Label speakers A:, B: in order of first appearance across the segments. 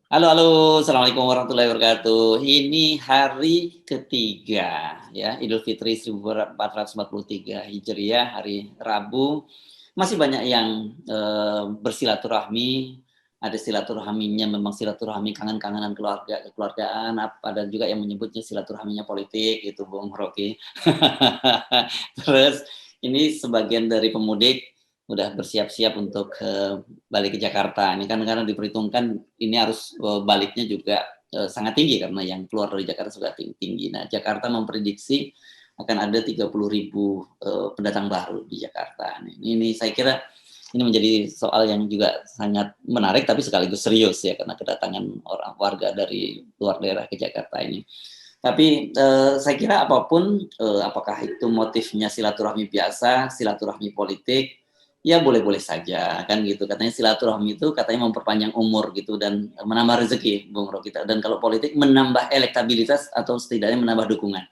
A: Halo halo, Assalamualaikum warahmatullahi wabarakatuh. Ini hari ketiga ya, Idul Fitri 1443 Hijriah, hari Rabu. Masih banyak yang, bersilaturahmi, ada silaturahminya memang silaturahmi kangen-kangenan keluarga kekeluargaan, ada juga yang menyebutnya silaturahminya politik gitu, Bung Rocky. Terus ini sebagian dari pemudik udah bersiap-siap untuk, balik ke Jakarta. Ini kan karena diperhitungkan ini harus, baliknya juga, sangat tinggi karena yang keluar dari Jakarta sudah tinggi. Nah, Jakarta memprediksi akan ada 30.000, pendatang baru di Jakarta. Nah, ini saya kira ini menjadi soal yang juga sangat menarik tapi sekaligus serius ya, karena kedatangan orang warga dari luar daerah ke Jakarta ini. Tapi, saya kira apapun, apakah itu motifnya silaturahmi biasa, silaturahmi politik, ya boleh-boleh saja, kan gitu. Katanya silaturahmi itu katanya memperpanjang umur gitu dan menambah rezeki, Bung Roky. Dan kalau politik menambah elektabilitas atau setidaknya menambah dukungan.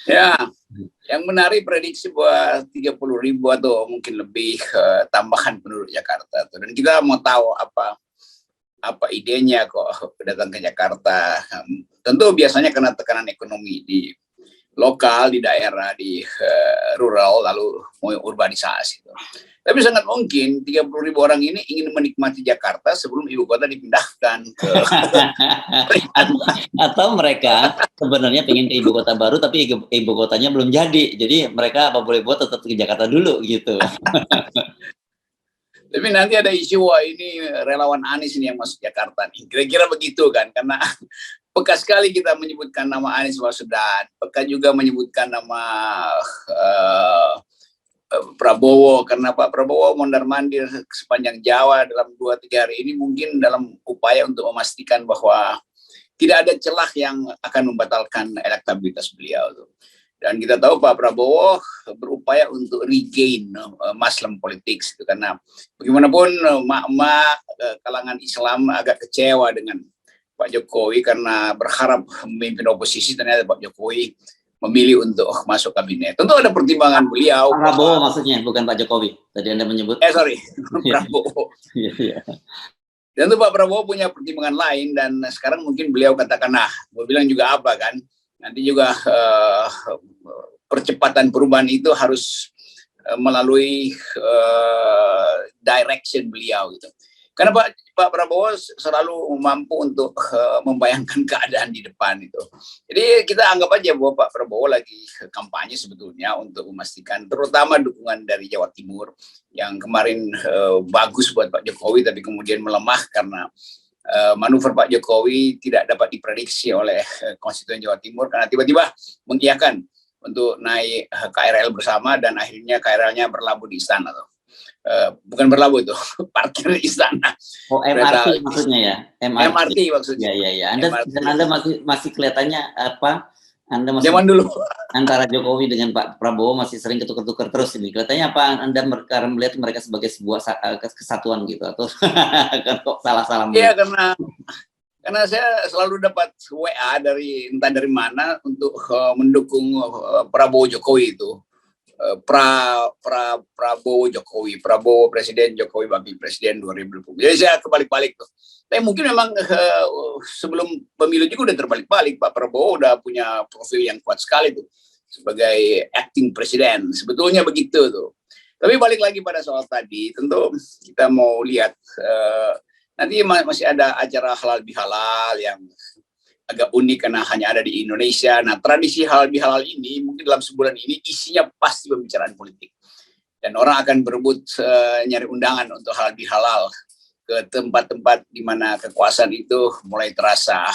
B: Ya, yang menarik prediksi bahwa 30.000 atau mungkin lebih tambahan penduduk Jakarta. Dan kita mau tahu apa idenya kok datang ke Jakarta. Tentu biasanya karena tekanan ekonomi di lokal, di daerah, di rural, lalu mau urbanisasi. Tapi sangat mungkin 30.000 orang ini ingin menikmati Jakarta sebelum ibu kota dipindahkan ke
A: atau mereka sebenarnya pengen ke ibu kota baru tapi ibu kotanya belum jadi. Jadi mereka apa boleh buat tetap ke Jakarta dulu gitu.
B: Tapi nanti ada isu, wah ini relawan Anies ini yang masuk Jakarta nih. Kira-kira begitu kan, karena peka sekali kita menyebutkan nama Anies Baswedan, peka juga menyebutkan nama Prabowo, karena Pak Prabowo mondar-mandir sepanjang Jawa dalam 2-3 hari ini mungkin dalam upaya untuk memastikan bahwa tidak ada celah yang akan membatalkan elektabilitas beliau. Dan kita tahu Pak Prabowo berupaya untuk regain maslem politik, karena bagaimanapun emak-emak kalangan Islam agak kecewa dengan Pak Jokowi karena berharap memimpin oposisi, ternyata Pak Jokowi memilih untuk masuk kabinet. Tentu ada pertimbangan beliau.
A: Pak Prabowo maksudnya, bukan Pak Jokowi. Tadi Anda menyebut.
B: Prabowo. Dan itu Pak Prabowo punya pertimbangan lain, dan sekarang mungkin beliau katakan, nah, gue bilang juga apa kan, nanti juga percepatan perubahan itu harus melalui direction beliau gitu. Karena Pak Prabowo selalu mampu untuk membayangkan keadaan di depan itu. Jadi kita anggap aja bahwa Pak Prabowo lagi kampanye sebetulnya untuk memastikan terutama dukungan dari Jawa Timur yang kemarin bagus buat Pak Jokowi tapi kemudian melemah karena manuver Pak Jokowi tidak dapat diprediksi oleh konstituen Jawa Timur karena tiba-tiba mengiyakan untuk naik KRL bersama dan akhirnya KRL-nya berlabuh di istana tuh. Bukan berlabuh itu, parkir di istana.
A: Oh, MRT maksudnya ya?
B: MRT maksudnya.
A: Iya. Anda masih kelihatannya apa? Anda masih
B: zaman dulu
A: antara Jokowi dengan Pak Prabowo masih sering ketukar-tukar terus ini. Kelihatannya apa Anda melihat mereka sebagai sebuah kesatuan gitu atau kok salah-salah?
B: Iya, karena saya selalu dapat WA entah dari mana untuk mendukung Prabowo Jokowi itu. Prabowo Jokowi, Prabowo Presiden, Jokowi Wakil Presiden 2020. Jadi saya kebalik-balik tuh. Tapi mungkin memang sebelum pemilu juga udah terbalik-balik. Pak Prabowo udah punya profil yang kuat sekali tuh sebagai acting presiden. Sebetulnya begitu tuh. Tapi balik lagi pada soal tadi, tentu kita mau lihat nanti masih ada acara halal bihalal yang agak unik karena hanya ada di Indonesia. Nah, tradisi halal bihalal ini mungkin dalam sebulan ini isinya pasti pembicaraan politik. Dan orang akan berebut nyari undangan untuk halal bihalal ke tempat-tempat di mana kekuasaan itu mulai terasa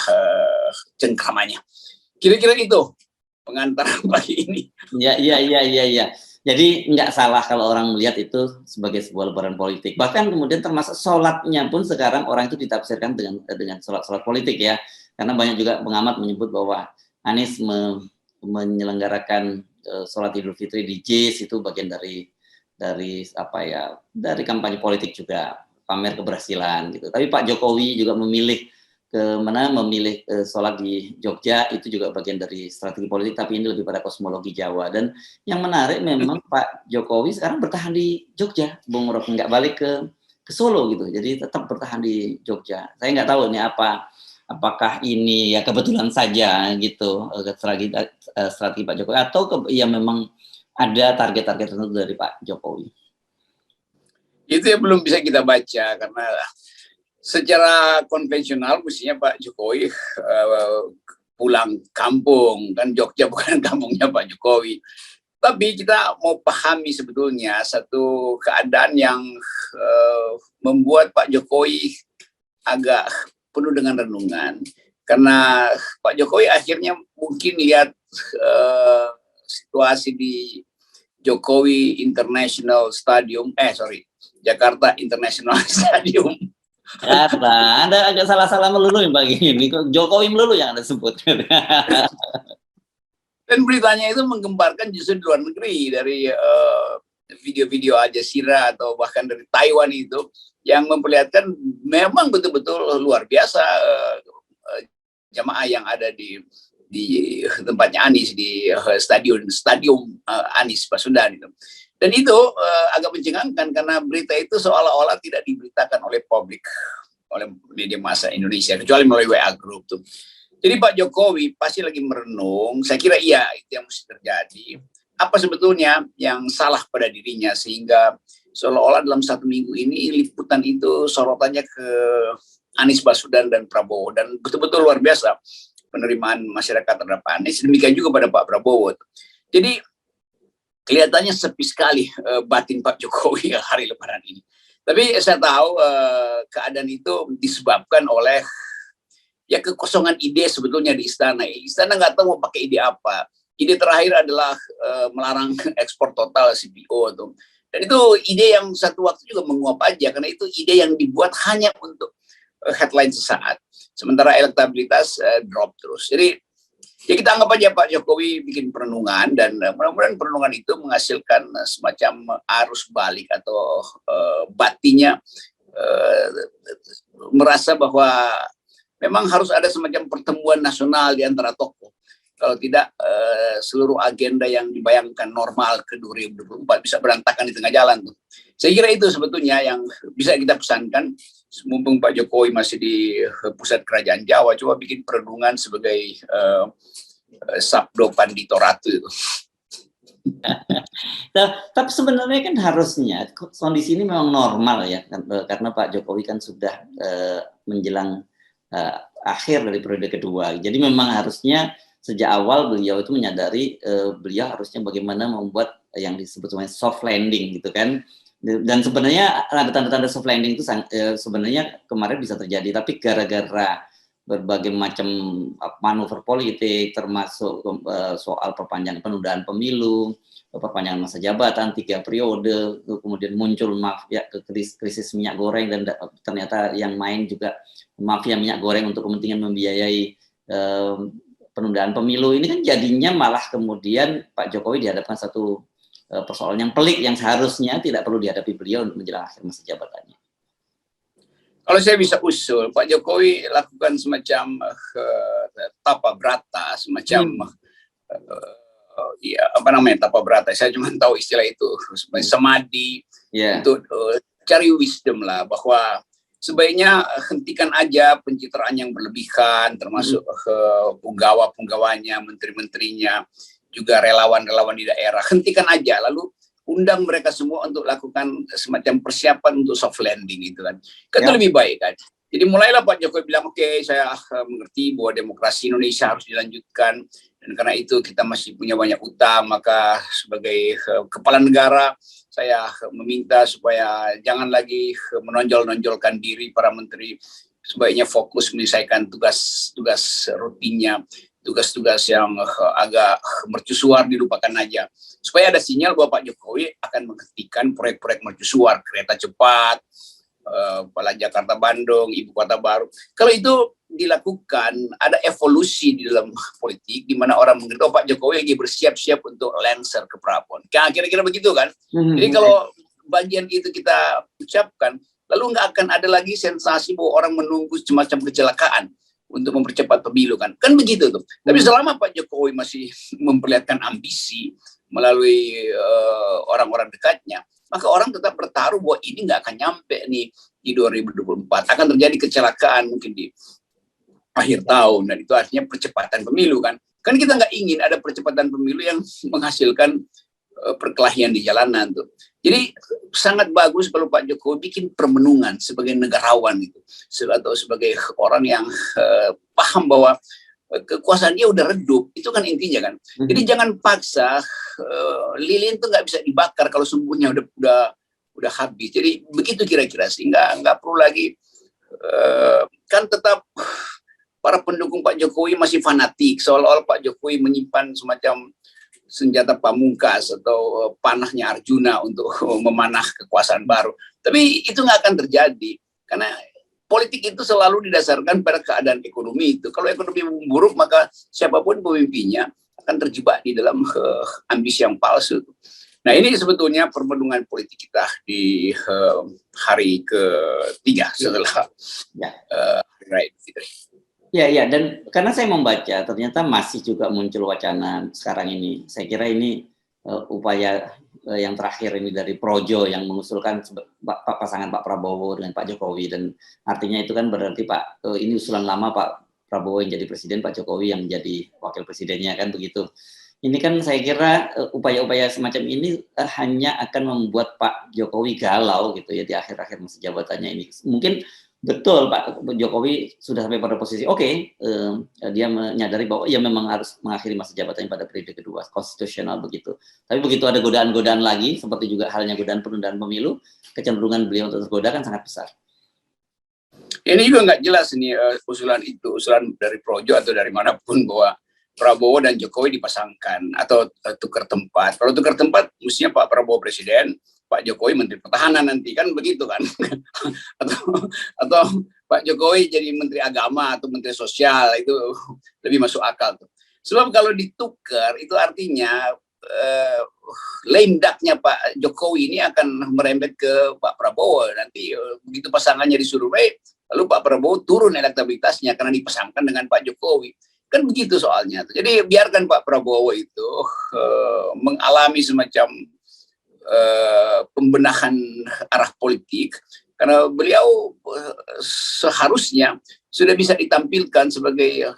B: cengkramannya. Kira-kira itu pengantar pagi ini.
A: Iya. Jadi nggak salah kalau orang melihat itu sebagai sebuah lebaran politik. Bahkan kemudian termasuk sholatnya pun sekarang orang itu ditafsirkan dengan sholat politik ya. Karena banyak juga pengamat menyebut bahwa Anies menyelenggarakan sholat Idul Fitri di JIS itu bagian dari kampanye politik juga, pamer keberhasilan gitu. Tapi Pak Jokowi juga memilih sholat di Jogja itu juga bagian dari strategi politik, tapi ini lebih pada kosmologi Jawa. Dan yang menarik memang Pak Jokowi sekarang bertahan di Jogja, Bung Rocky, nggak balik ke ke Solo gitu. Jadi tetap bertahan di Jogja. Saya nggak tahu ini apakah ini ya kebetulan saja gitu strategi Pak Jokowi atau ya memang ada target-target tertentu dari Pak Jokowi.
B: Itu yang belum bisa kita baca karena secara konvensional mestinya Pak Jokowi pulang kampung, kan Jogja bukan kampungnya Pak Jokowi. Tapi kita mau pahami sebetulnya satu keadaan yang membuat Pak Jokowi agak penuh dengan renungan. Karena Pak Jokowi akhirnya mungkin lihat situasi di Jokowi International Stadium, Jakarta International Stadium.
A: Kata, Anda agak salah-salah melulu yang bagi ini. Jokowi melulu yang Anda sebut.
B: Dan beritanya itu menggemparkan justru di luar negeri dari video-video Al Jazeera atau bahkan dari Taiwan itu yang memperlihatkan memang betul-betul luar biasa jamaah yang ada di tempatnya Anies di stadium Anies Baswedan itu. Dan itu agak mencengangkan karena berita itu seolah-olah tidak diberitakan oleh publik, oleh media massa Indonesia kecuali melalui WA Group tuh. Jadi Pak Jokowi pasti lagi merenung, saya kira iya itu yang mesti terjadi. Apa sebetulnya yang salah pada dirinya sehingga seolah-olah dalam 1 minggu ini liputan itu sorotannya ke Anies Baswedan dan Prabowo. Dan betul-betul luar biasa penerimaan masyarakat terhadap Anies, demikian juga pada Pak Prabowo. Jadi kelihatannya sepi sekali batin Pak Jokowi hari Lebaran ini. Tapi saya tahu keadaan itu disebabkan oleh ya kekosongan ide sebetulnya di istana. Istana nggak tahu mau pakai ide apa. Ide terakhir adalah melarang ekspor total CPO tuh. Dan itu ide yang satu waktu juga menguap aja karena itu ide yang dibuat hanya untuk headline sesaat. Sementara elektabilitas drop terus. Jadi ya kita anggap aja Pak Jokowi bikin perenungan dan mudah-mudahan perenungan itu menghasilkan semacam arus balik atau batinnya merasa bahwa memang harus ada semacam pertemuan nasional di antara tokoh. Kalau tidak, seluruh agenda yang dibayangkan normal ke 2024 bisa berantakan di tengah jalan tuh. Saya kira itu sebetulnya yang bisa kita pesankan. Mumpung Pak Jokowi masih di pusat kerajaan Jawa, coba bikin perenungan sebagai Sabdo Pandito Ratu itu.
A: Tapi sebenarnya kan harusnya kondisi ini memang normal ya, karena Pak Jokowi kan sudah menjelang akhir dari periode kedua. Jadi memang harusnya sejak awal beliau itu menyadari beliau harusnya bagaimana membuat yang disebut soft landing gitu kan. Dan sebenarnya ada tanda-tanda soft landing itu sebenarnya kemarin bisa terjadi, tapi gara-gara berbagai macam manuver politik termasuk soal perpanjangan penundaan pemilu, perpanjangan masa jabatan 3 periode, kemudian muncul mafia krisis minyak goreng dan ternyata yang main juga mafia minyak goreng untuk kepentingan membiayai penundaan pemilu. Ini kan jadinya malah kemudian Pak Jokowi dihadapkan satu persoalan yang pelik yang seharusnya tidak perlu dihadapi beliau menjelang akhir masa jabatannya.
B: Kalau saya bisa usul, Pak Jokowi lakukan semacam tapa brata, semacam tapa brata. Saya cuma tahu istilah itu, semadi, untuk cari wisdom lah, bahwa sebaiknya hentikan aja pencitraan yang berlebihan, termasuk punggawa-punggawanya, menteri-menterinya, juga relawan-relawan di daerah. Hentikan aja, lalu undang mereka semua untuk lakukan semacam persiapan untuk soft landing gitu kan. Itu lebih baik kan. Jadi mulailah Pak Jokowi bilang, oke, saya mengerti bahwa demokrasi Indonesia harus dilanjutkan, dan karena itu kita masih punya banyak utang, maka sebagai kepala negara saya meminta supaya jangan lagi menonjol-nonjolkan diri para menteri, sebaiknya fokus menyelesaikan tugas-tugas rutinnya, tugas-tugas yang agak mercusuar dilupakan aja. Supaya ada sinyal bahwa Pak Jokowi akan menghentikan proyek-proyek mercusuar, kereta cepat, Pala Jakarta-Bandung, Ibu Kota Baru. Kalau itu dilakukan, ada evolusi di dalam politik, di mana orang mengerti, oh Pak Jokowi lagi bersiap-siap untuk Lancer ke Prapon. Kira-kira begitu kan? Jadi kalau bagian itu kita ucapkan, lalu nggak akan ada lagi sensasi bahwa orang menunggu semacam kecelakaan untuk mempercepat pemilu kan begitu tuh. Tapi selama Pak Jokowi masih memperlihatkan ambisi melalui orang-orang dekatnya, maka orang tetap bertaruh bahwa ini nggak akan nyampe nih di 2024. Akan terjadi kecelakaan mungkin di akhir tahun, dan itu artinya percepatan pemilu kan. Kan kita nggak ingin ada percepatan pemilu yang menghasilkan perkelahian di jalanan tuh. Jadi sangat bagus kalau Pak Jokowi bikin permenungan sebagai negarawan gitu, atau sebagai orang yang paham bahwa kekuasaan dia udah redup, itu kan intinya kan. Jadi jangan paksa, lilin tuh nggak bisa dibakar kalau sumbunya udah habis. Jadi begitu kira-kira sih, nggak perlu lagi kan tetap para pendukung Pak Jokowi masih fanatik, seolah-olah Pak Jokowi menyimpan semacam senjata pamungkas atau panahnya Arjuna untuk memanah kekuasaan baru. Tapi itu nggak akan terjadi, karena politik itu selalu didasarkan pada keadaan ekonomi itu. Kalau ekonomi buruk, maka siapapun pemimpinnya akan terjebak di dalam ambisi yang palsu. Nah, ini sebetulnya permenungan politik kita di hari ketiga setelah Hari Raya Idul Fitri.
A: Ya, dan karena saya membaca ternyata masih juga muncul wacana sekarang ini. Saya kira ini upaya yang terakhir ini dari Projo yang mengusulkan pasangan Pak Prabowo dengan Pak Jokowi, dan artinya itu kan berarti ini usulan lama, Pak Prabowo yang jadi presiden, Pak Jokowi yang jadi wakil presidennya, kan begitu. Ini kan saya kira upaya-upaya semacam ini hanya akan membuat Pak Jokowi galau gitu ya di akhir-akhir masa jabatannya ini. Mungkin betul Pak Jokowi sudah sampai pada posisi dia menyadari bahwa ia memang harus mengakhiri masa jabatannya pada periode kedua, konstitusional begitu. Tapi begitu ada godaan-godaan lagi, seperti juga halnya godaan penundaan pemilu, kecenderungan beliau untuk tergoda kan sangat besar.
B: Ini juga nggak jelas ini usulan dari Projo atau dari manapun bahwa Prabowo dan Jokowi dipasangkan atau tukar tempat. Kalau tukar tempat, mestinya Pak Prabowo presiden, Pak Jokowi Menteri Pertahanan nanti, kan begitu kan? atau Pak Jokowi jadi Menteri Agama atau Menteri Sosial, itu lebih masuk akal tuh. Sebab kalau ditukar itu artinya lame duck-nya Pak Jokowi ini akan merembet ke Pak Prabowo. Nanti begitu pasangannya disurvei, lalu Pak Prabowo turun elektabilitasnya karena dipasangkan dengan Pak Jokowi. Kan begitu soalnya. Jadi biarkan Pak Prabowo itu mengalami semacam pembenahan arah politik, karena beliau seharusnya sudah bisa ditampilkan sebagai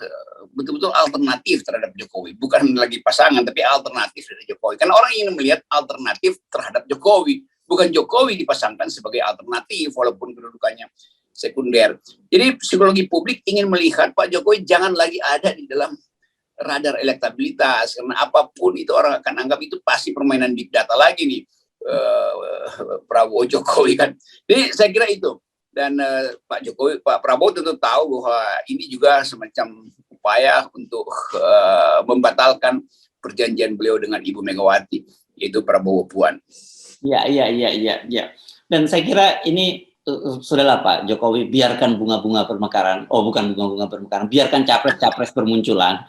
B: betul-betul alternatif terhadap Jokowi, bukan lagi pasangan tapi alternatif dari Jokowi, karena orang ingin melihat alternatif terhadap Jokowi, bukan Jokowi dipasangkan sebagai alternatif walaupun kedudukannya sekunder. Jadi psikologi publik ingin melihat Pak Jokowi jangan lagi ada di dalam radar elektabilitas, karena apapun itu orang akan anggap itu pasti permainan big data lagi nih, Prabowo Jokowi kan. Jadi saya kira itu, dan Pak Prabowo tentu tahu bahwa ini juga semacam upaya untuk membatalkan perjanjian beliau dengan Ibu Megawati, yaitu Prabowo Puan.
A: Iya. Dan saya kira ini sudahlah Pak Jokowi, biarkan bunga-bunga bermekaran. Oh, bukan bunga-bunga bermekaran, biarkan capres-capres bermunculan.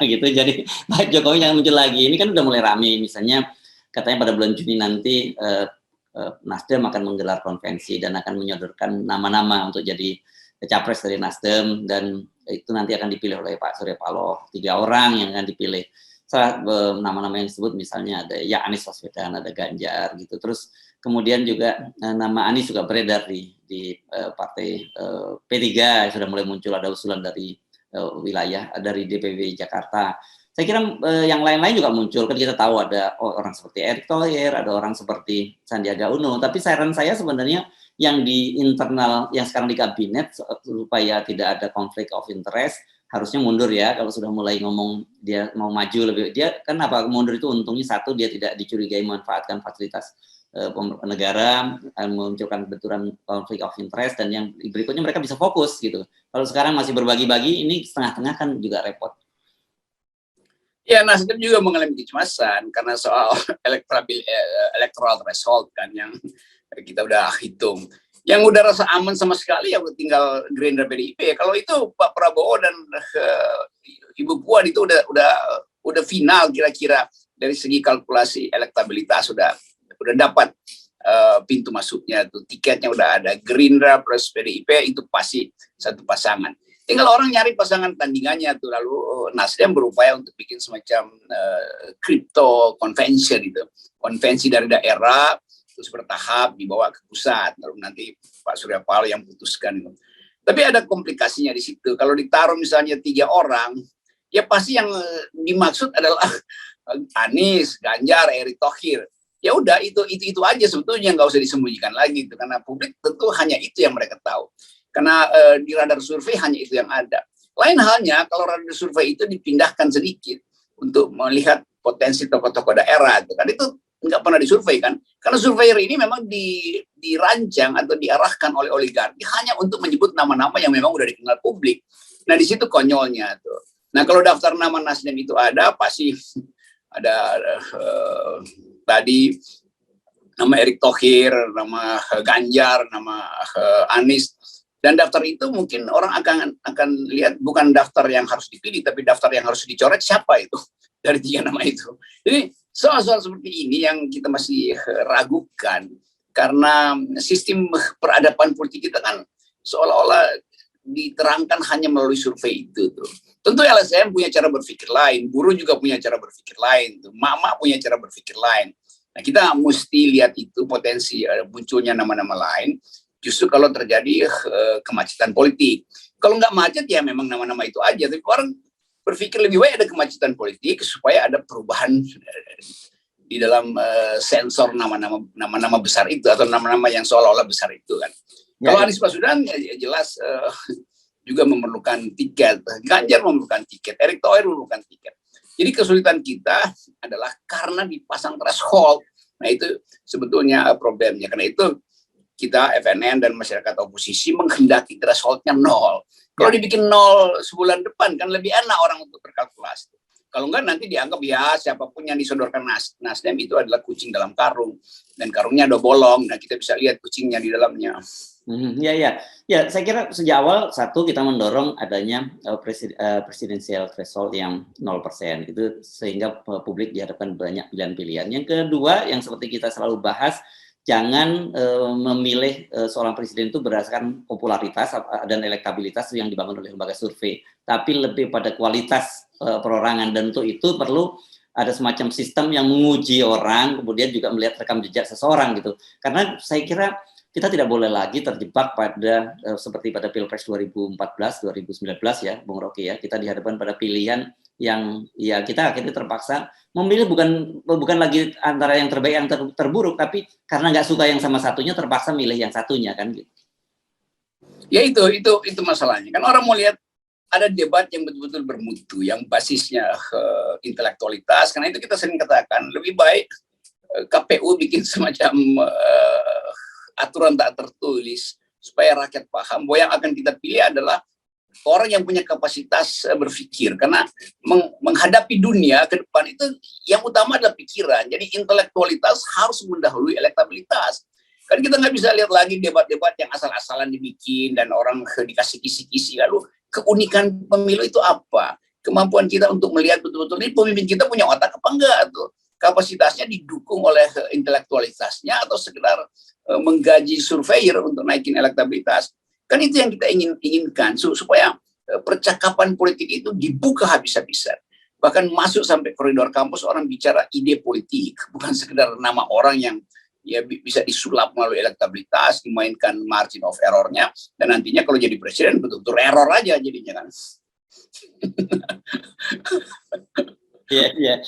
A: Gitu. Jadi Pak Jokowi jangan muncul lagi. Ini kan udah mulai rame, misalnya katanya pada bulan Juni nanti Nasdem akan menggelar konvensi dan akan menyodorkan nama-nama untuk jadi capres dari Nasdem, dan itu nanti akan dipilih oleh Pak Surya Paloh. 3 orang yang akan dipilih. Nama-nama yang disebut misalnya ada Anies Baswedan, ada Ganjar gitu. Terus kemudian juga nama Anies juga beredar di partai P3, sudah mulai muncul, ada usulan dari wilayah dari DPW Jakarta. Saya kira yang lain-lain juga muncul, kan kita tahu ada orang seperti Erick Thohir, ada orang seperti Sandiaga Uno, tapi saran saya sebenarnya yang di internal, yang sekarang di kabinet, supaya tidak ada konflik of interest, harusnya mundur ya. Kalau sudah mulai ngomong dia mau maju lebih, dia kan apa, mundur itu untungnya satu, dia tidak dicurigai memanfaatkan fasilitas negara, memunculkan benturan konflik of interest, dan yang berikutnya mereka bisa fokus gitu. Kalau sekarang masih berbagi-bagi, ini setengah-tengah kan juga repot.
B: Ya, Nasdem juga mengalami kecemasan karena soal electoral threshold kan yang kita udah hitung. Yang udah rasa aman sama sekali ya tinggal Gerindra PDIP. Kalau itu Pak Prabowo dan Ibu Puan itu udah final kira-kira dari segi kalkulasi elektabilitas, sudah dapat pintu masuknya tuh, tiketnya udah ada. Gerindra plus PDIP itu pasti satu pasangan. Tinggal orang nyari pasangan tandingannya tuh. Lalu Nasdem berupaya untuk bikin semacam crypto convention itu, konvensi dari daerah terus bertahap dibawa ke pusat, lalu nanti Pak Surya Paloh yang putuskan. Tapi ada komplikasinya di situ. Kalau ditaruh misalnya 3 orang, ya pasti yang dimaksud adalah Anies, Ganjar, Erick Thohir. Ya udah itu aja sebetulnya, nggak usah disembunyikan lagi itu, karena publik tentu hanya itu yang mereka tahu. Karena di radar survei hanya itu yang ada. Lain halnya kalau radar survei itu dipindahkan sedikit untuk melihat potensi tokoh-tokoh daerah, itu kan itu nggak pernah disurvei kan, karena surveyor ini memang dirancang atau diarahkan oleh oligarki hanya untuk menyebut nama-nama yang memang udah dikenal publik. Nah di situ konyolnya tuh. Nah kalau daftar nama Nasdem itu ada, pasti ada tadi nama Erick Thohir, nama Ganjar, nama Anies. Dan daftar itu mungkin orang akan lihat bukan daftar yang harus dipilih, tapi daftar yang harus dicoret siapa itu dari 3 nama itu. Jadi soal-soal seperti ini yang kita masih ragukan, karena sistem peradaban politik kita kan seolah-olah diterangkan hanya melalui survei itu tuh. Tentu LSM punya cara berpikir lain, buruh juga punya cara berpikir lain, tuh. Mak-mak punya cara berpikir lain. Nah kita mesti lihat itu potensi munculnya nama-nama lain. Justru kalau terjadi kemacetan politik. Kalau nggak macet ya memang nama-nama itu aja. Tapi orang berpikir lebih baik ada kemacetan politik supaya ada perubahan di dalam sensor nama-nama besar itu, atau nama-nama yang seolah-olah besar itu kan. Ya, kalau Anies Baswedan ya jelas juga memerlukan tiket. Ganjar memerlukan tiket. Erick Thohir memerlukan tiket. Jadi kesulitan kita adalah karena dipasang threshold. Nah itu sebetulnya problemnya. Karena itu kita FNN dan masyarakat oposisi menghendaki thresholdnya 0. Kalau dibikin 0 sebulan depan kan lebih enak orang untuk berkalkulasi. Kalau enggak nanti dianggap ya siapapun yang disodorkan Nasdem itu adalah kucing dalam karung, dan karungnya ada bolong. Nah kita bisa lihat kucingnya di dalamnya.
A: Ya. Saya kira sejak awal satu kita mendorong adanya presidensial threshold yang 0% itu, sehingga publik dihadapkan banyak pilihan-pilihan. Yang kedua yang seperti kita selalu bahas, jangan memilih seorang presiden itu berdasarkan popularitas dan elektabilitas yang dibangun oleh lembaga survei, tapi lebih pada kualitas perorangan, dan untuk itu perlu ada semacam sistem yang menguji orang, kemudian juga melihat rekam jejak seseorang gitu. Karena saya kira kita tidak boleh lagi terjebak pada seperti pada Pilpres 2014, 2019 ya, Bung Rocky ya, kita dihadapkan pada pilihan yang ya kita akhirnya terpaksa memilih bukan lagi antara yang terbaik yang terburuk, tapi karena nggak suka yang sama satunya terpaksa milih yang satunya kan gitu.
B: Ya itu masalahnya kan, orang mau lihat ada debat yang betul-betul bermutu, yang basisnya intelektualitas. Karena itu kita sering katakan lebih baik KPU bikin semacam aturan tak tertulis supaya rakyat paham bahwa yang akan kita pilih adalah orang yang punya kapasitas berpikir, karena menghadapi dunia ke depan itu yang utama adalah pikiran. Jadi intelektualitas harus mendahului elektabilitas. Kan kita nggak bisa lihat lagi debat-debat yang asal-asalan dibikin dan orang dikasih kisi-kisi. Lalu keunikan pemilu itu apa? Kemampuan kita untuk melihat betul-betul ini pemimpin kita punya otak apa enggak tuh? Kapasitasnya didukung oleh intelektualitasnya atau sekedar menggaji surveyor untuk naikin elektabilitas. Kan itu yang kita inginkan, supaya percakapan politik itu dibuka habis-habisan. Bahkan masuk sampai koridor kampus, orang bicara ide politik, bukan sekedar nama orang yang ya bisa disulap melalui elektabilitas, dimainkan margin of error-nya, dan nantinya kalau jadi presiden betul-betul error aja jadinya kan.
A: Iya,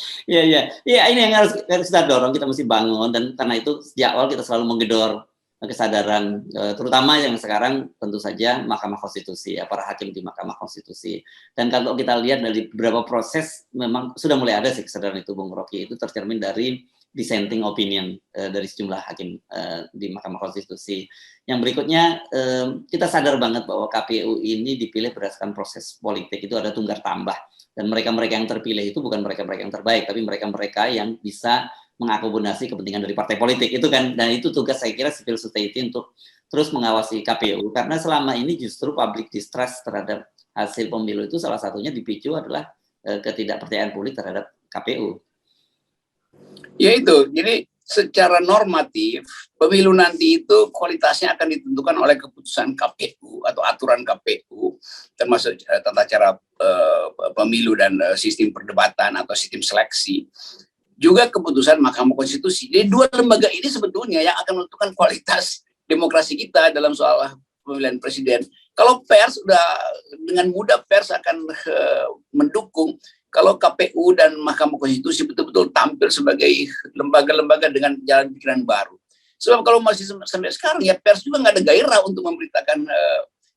A: ini yang harus kita dorong, kita mesti bangun, dan karena itu sejak awal kita selalu menggedor kesadaran, terutama yang sekarang tentu saja Mahkamah Konstitusi, ya, para hakim di Mahkamah Konstitusi. Dan kalau kita lihat dari beberapa proses memang sudah mulai ada sih kesadaran itu, Bung Rocky, itu tercermin dari dissenting opinion dari sejumlah hakim di Mahkamah Konstitusi. Yang berikutnya, kita sadar banget bahwa KPU ini dipilih berdasarkan proses politik, itu ada tunggar tambah. Dan mereka-mereka yang terpilih itu bukan mereka-mereka yang terbaik, tapi mereka-mereka yang bisa mengakomodasi kepentingan dari partai politik itu kan. Dan itu tugas saya kira civil society untuk terus mengawasi KPU, karena selama ini justru public distrust terhadap hasil pemilu itu salah satunya dipicu adalah ketidakpercayaan publik terhadap KPU.
B: Ya itu, jadi secara normatif pemilu nanti itu kualitasnya akan ditentukan oleh keputusan KPU atau aturan KPU, termasuk tata cara pemilu dan sistem perdebatan atau sistem seleksi. juga keputusan Mahkamah Konstitusi. Jadi dua lembaga ini sebetulnya yang akan menentukan kualitas demokrasi kita dalam soal pemilihan presiden. Kalau pers sudah dengan mudah pers akan mendukung kalau KPU dan Mahkamah Konstitusi betul-betul tampil sebagai lembaga-lembaga dengan jalan pikiran baru. Sebab kalau masih sampai sekarang ya pers juga nggak ada gairah untuk memberitakan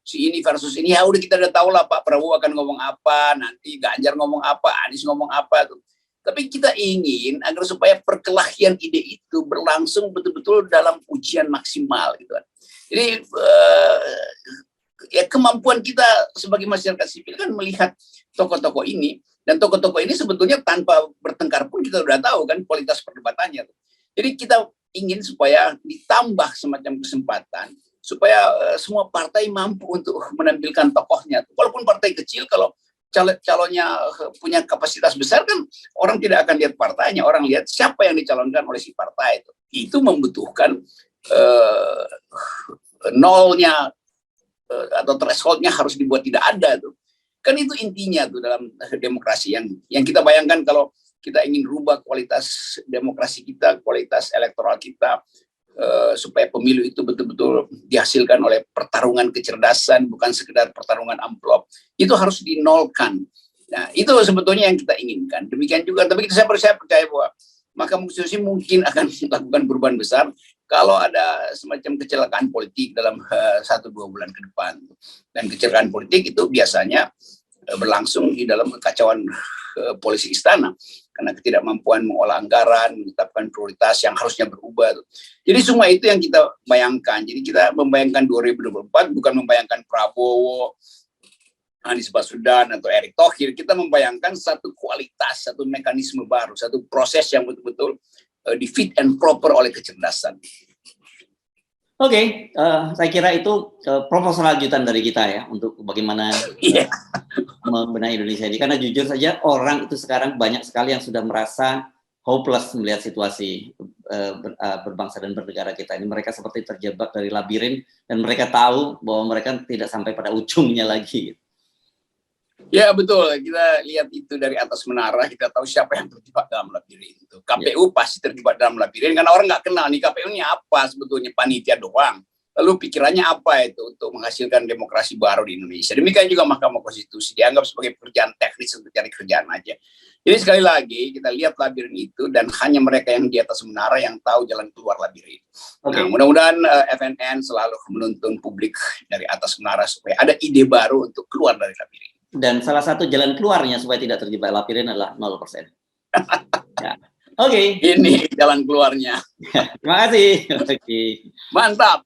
B: si ini versus ini. Ya udah kita udah tahu lah Pak Prabowo akan ngomong apa, nanti Ganjar ngomong apa, Anies ngomong apa tuh. Tapi kita ingin agar supaya perkelahian ide itu berlangsung betul-betul dalam ujian maksimal gitu kan. Jadi ya kemampuan kita sebagai masyarakat sipil kan melihat tokoh-tokoh ini, dan tokoh-tokoh ini sebetulnya tanpa bertengkar pun kita udah tahu kan kualitas perdebatannya. Jadi kita ingin supaya ditambah semacam kesempatan supaya semua partai mampu untuk menampilkan tokohnya. Walaupun partai kecil, kalau calonnya punya kapasitas besar kan orang tidak akan lihat partainya, orang lihat siapa yang dicalonkan oleh si partai itu. Itu membutuhkan nolnya atau thresholdnya harus dibuat tidak ada tuh. Kan itu intinya tuh dalam demokrasi yang kita bayangkan kalau kita ingin rubah kualitas demokrasi kita, kualitas elektoral kita, supaya pemilu itu betul-betul dihasilkan oleh pertarungan kecerdasan, bukan sekedar pertarungan amplop, itu harus dinolkan. Nah, itu sebetulnya yang kita inginkan. Demikian juga, tapi saya percaya bahwa Mahkamah Konstitusi mungkin akan melakukan perubahan besar kalau ada semacam kecelakaan politik dalam 1-2 bulan ke depan. Dan kecelakaan politik itu biasanya berlangsung di dalam kekacauan polisi istana karena ketidakmampuan mengolah anggaran, menetapkan prioritas yang harusnya berubah. Jadi semua itu yang kita bayangkan. Jadi kita membayangkan 2024 bukan membayangkan Prabowo, Anies Baswedan atau Erick Thohir. Kita membayangkan satu kualitas, satu mekanisme baru, satu proses yang betul-betul di fit and proper oleh kecerdasan.
A: Oke, saya kira itu proposal lanjutan dari kita ya untuk bagaimana membenahi Indonesia ini. Karena jujur saja orang itu sekarang banyak sekali yang sudah merasa hopeless melihat situasi berbangsa dan bernegara kita ini. Mereka seperti terjebak dari labirin dan mereka tahu bahwa mereka tidak sampai pada ujungnya lagi.
B: Ya betul, kita lihat itu dari atas menara, kita tahu siapa yang terjebak dalam labirin itu. KPU pasti terjebak dalam labirin karena orang nggak kenal nih KPU ini apa sebetulnya, panitia doang. Lalu pikirannya apa itu untuk menghasilkan demokrasi baru di Indonesia. Demikian juga Mahkamah Konstitusi dianggap sebagai pekerjaan teknis untuk cari kerjaan aja. Jadi sekali lagi kita lihat labirin itu dan hanya mereka yang di atas menara yang tahu jalan keluar labirin. Nah, mudah-mudahan FNN selalu menuntun publik dari atas menara supaya ada ide baru untuk keluar dari labirin.
A: Dan salah satu jalan keluarnya supaya tidak terjebak labirin adalah 0%. Ya. Oke.
B: Ini jalan keluarnya.
A: Terima kasih.
B: Mantap.